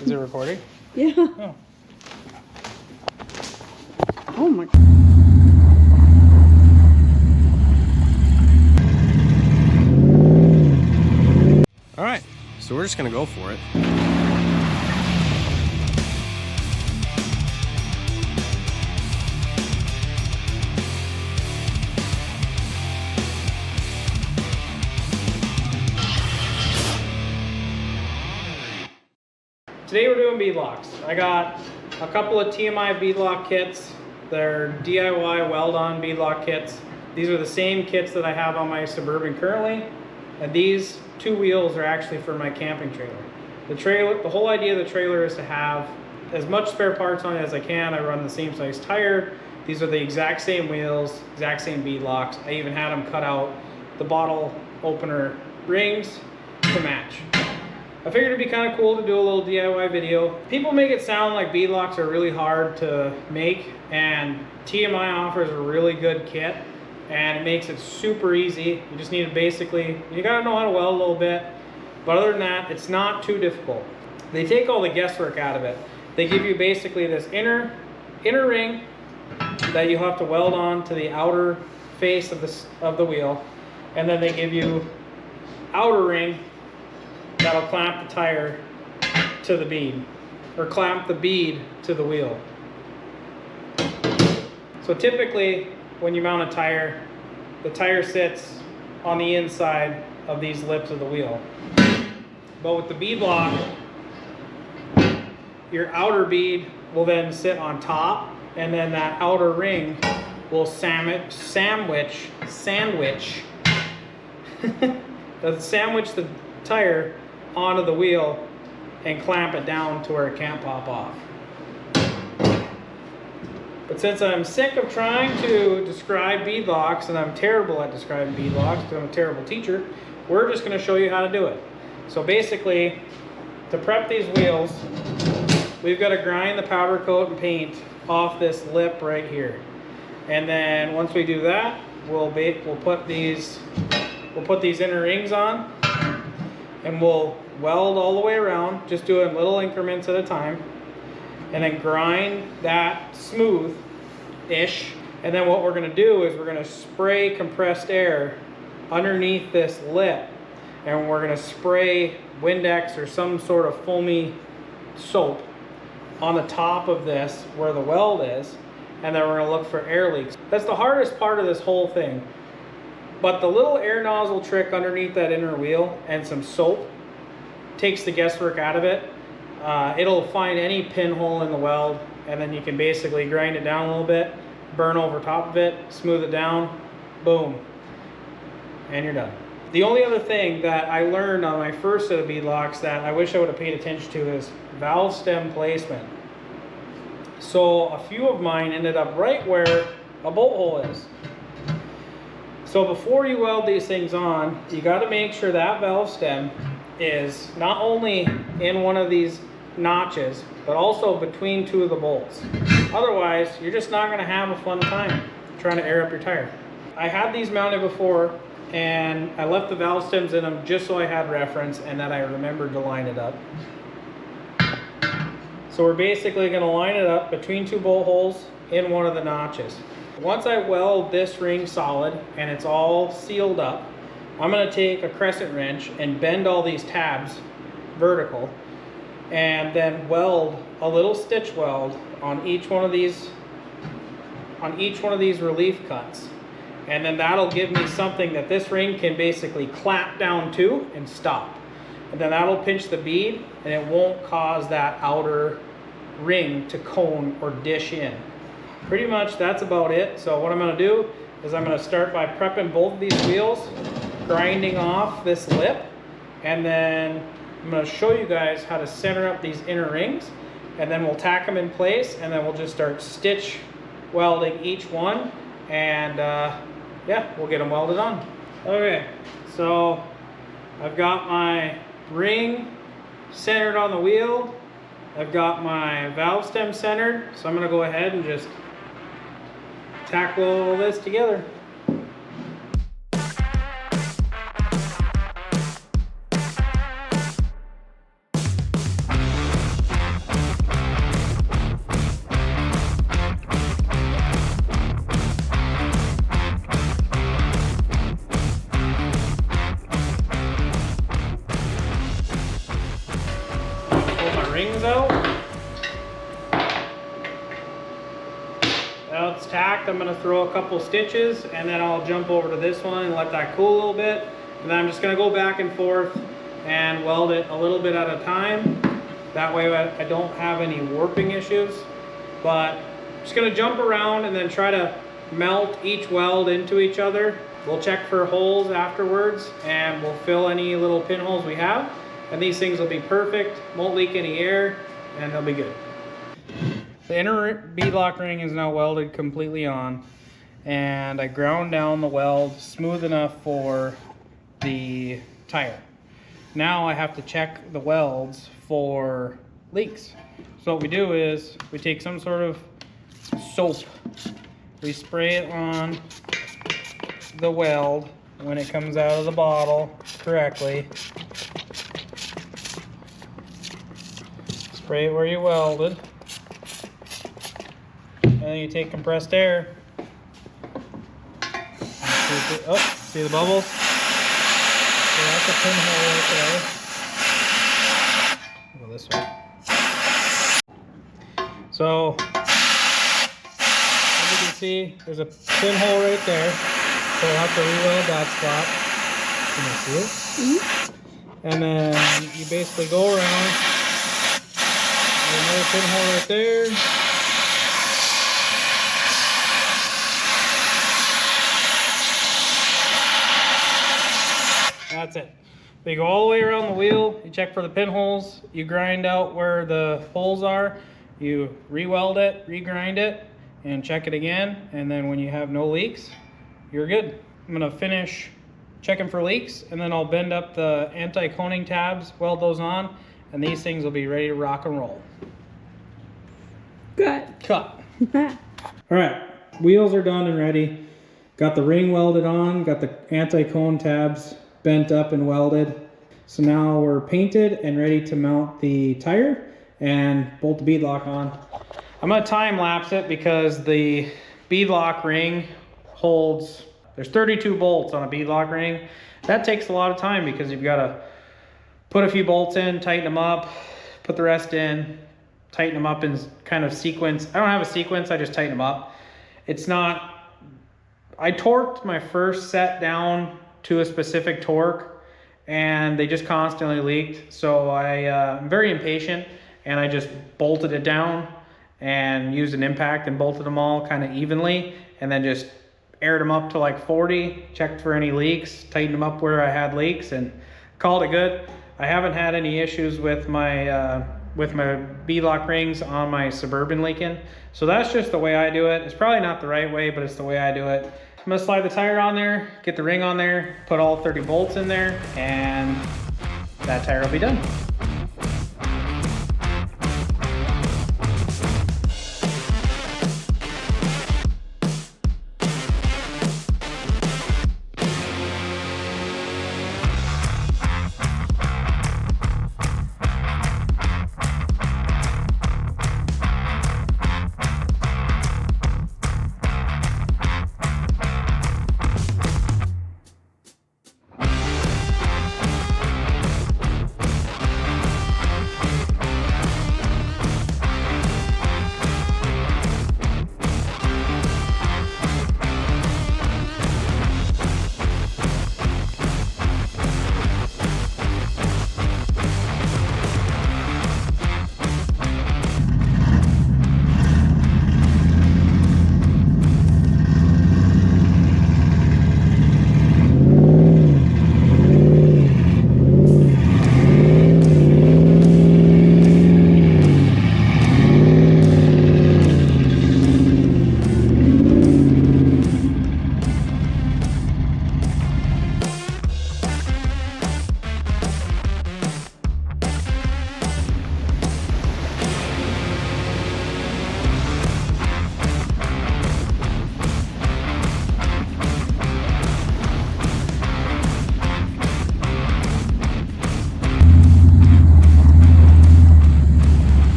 Is it recording? Yeah. Oh. Oh my. All right, so we're just gonna go for it. Today we're doing beadlocks. I got a couple of TMI beadlock kits. They're DIY weld-on beadlock kits. These are the same kits that I have on my Suburban currently, and these two wheels are actually for my camping trailer. The whole idea of the trailer is to have as much spare parts on it as I can. I run the same size tire. These are the exact same wheels, exact same beadlocks. I even had them cut out the bottle opener rings to match. I figured it'd be kind of cool to do a little DIY video. People make it sound like beadlocks are really hard to make, and TMI offers a really good kit, and it makes it super easy. You just need to basically, you gotta know how to weld a little bit, but other than that, it's not too difficult. They take all the guesswork out of it. They give you basically this inner ring that you have to weld on to the outer face of the wheel, and then they give you outer ring that'll clamp the tire to the bead, or clamp the bead to the wheel. So typically, when you mount a tire, the tire sits on the inside of these lips of the wheel. But with the beadlock, your outer bead will then sit on top, and then that outer ring will sandwich the tire onto the wheel and clamp it down to where it can't pop off. But since I'm sick of trying to describe beadlocks, and I'm terrible at describing beadlocks because I'm a terrible teacher, we're just going to show you how to do it. So basically, to prep these wheels, we've got to grind the powder coat and paint off this lip right here. And then once we do that, we'll put these inner rings on, and we'll weld all the way around, just doing little increments at a time, and then grind that smooth-ish. And then what we're going to do is we're going to spray compressed air underneath this lip, and we're going to spray Windex or some sort of foamy soap on the top of this where the weld is, and then we're going to look for air leaks. That's the hardest part of this whole thing. But the little air nozzle trick underneath that inner wheel and some soap takes the guesswork out of it. It'll find any pinhole in the weld, and then you can basically grind it down a little bit, burn over top of it, smooth it down, boom, and you're done. The only other thing that I learned on my first set of beadlocks that I wish I would have paid attention to is valve stem placement. So a few of mine ended up right where a bolt hole is. So before you weld these things on, you got to make sure that valve stem is not only in one of these notches, but also between two of the bolts. Otherwise, you're just not going to have a fun time trying to air up your tire. I had these mounted before, and I left the valve stems in them just so I had reference and that I remembered to line it up. So we're basically going to line it up between two bolt holes in one of the notches. Once I weld this ring solid and it's all sealed up, I'm going to take a crescent wrench and bend all these tabs vertical, and then weld a little stitch weld on each one of these relief cuts. And then that'll give me something that this ring can basically clamp down to and stop. And then that'll pinch the bead, and it won't cause that outer ring to cone or dish in. Pretty much that's about it. So what I'm going to do is I'm going to start by prepping both of these wheels, grinding off this lip, and then I'm going to show you guys how to center up these inner rings, and then we'll tack them in place, and then we'll just start stitch welding each one, and yeah, we'll get them welded on. Okay, so I've got my ring centered on the wheel. I've got my valve stem centered, so I'm going to go ahead and just tackle all this together. rings out. Now it's tacked. I'm gonna throw a couple stitches and then I'll jump over to this one and let that cool a little bit. And then I'm just gonna go back and forth and weld it a little bit at a time. That way I don't have any warping issues. But I'm just gonna jump around and then try to melt each weld into each other. We'll check for holes afterwards and we'll fill any little pinholes we have. And these things will be perfect, won't leak any air, and they'll be good. The inner beadlock ring is now welded completely on, and I ground down the weld smooth enough for the tire. Now I have to check the welds for leaks. So what we do is we take some sort of soap, we spray it on the weld when it comes out of the bottle correctly. Spray it where you welded. And then you take compressed air. Oh, see the bubbles? So that's a pinhole right there. Go this way. So, as you can see, there's a pinhole right there. So we'll have to re-weld that spot. Can you see it? Mm-hmm. And then you basically go around. There's another pinhole right there. That's it. You go all the way around the wheel, you check for the pinholes, you grind out where the holes are, you re-weld it, re-grind it, and check it again, and then when you have no leaks, you're good. I'm gonna finish checking for leaks, and then I'll bend up the anti-coning tabs, weld those on, and these things will be ready to rock and roll. Good. Cut. All right, wheels are done and ready. Got the ring welded on, got the anti-cone tabs bent up and welded. So now we're painted and ready to mount the tire and bolt the beadlock on. I'm gonna time lapse it because the beadlock ring holds, there's 32 bolts on a beadlock ring. That takes a lot of time because you've gotta put a few bolts in, tighten them up, put the rest in, tighten them up in kind of sequence. I don't have a sequence, I just tighten them up. It's not, I torqued my first set down to a specific torque and they just constantly leaked. So I'm very impatient and I just bolted it down and used an impact and bolted them all kind of evenly and then just aired them up to like 40, checked for any leaks, tightened them up where I had leaks and called it good. I haven't had any issues with my beadlock rings on my Suburban Lincoln. So that's just the way I do it. It's probably not the right way, but it's the way I do it. I'm gonna slide the tire on there, get the ring on there, put all 30 bolts in there, and that tire will be done.